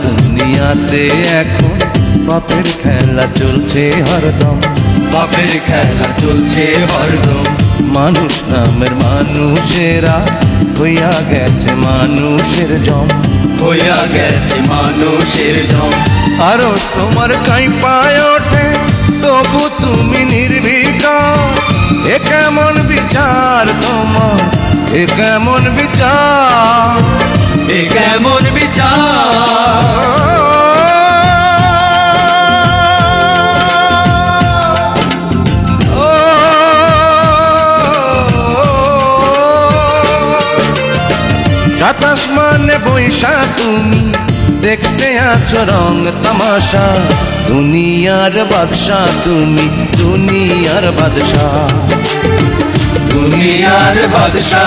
দুনিয়াতে এখন পাপের খেলা চলছে হরদম, পাপের খেলা চলছে হরদম। মানুষ নামের মানুষেরা হইয়া গেছে মানুষের জম, হইয়া গেছে মানুষের জম। আরশ তোমার কাঁপায় ওঠে তবু তুমি নির্বিকার। এ কেমন বিচার তোমার, এ কেমন বিচার, এ কেমন বিচার। সাত আসমানে বৈশা তুমি দেখতে আছো রং তামাশা। দুনিয়ার বাদশা তুমি, দুনিয়ার বাদশা, দুনিয়ার বাদশা।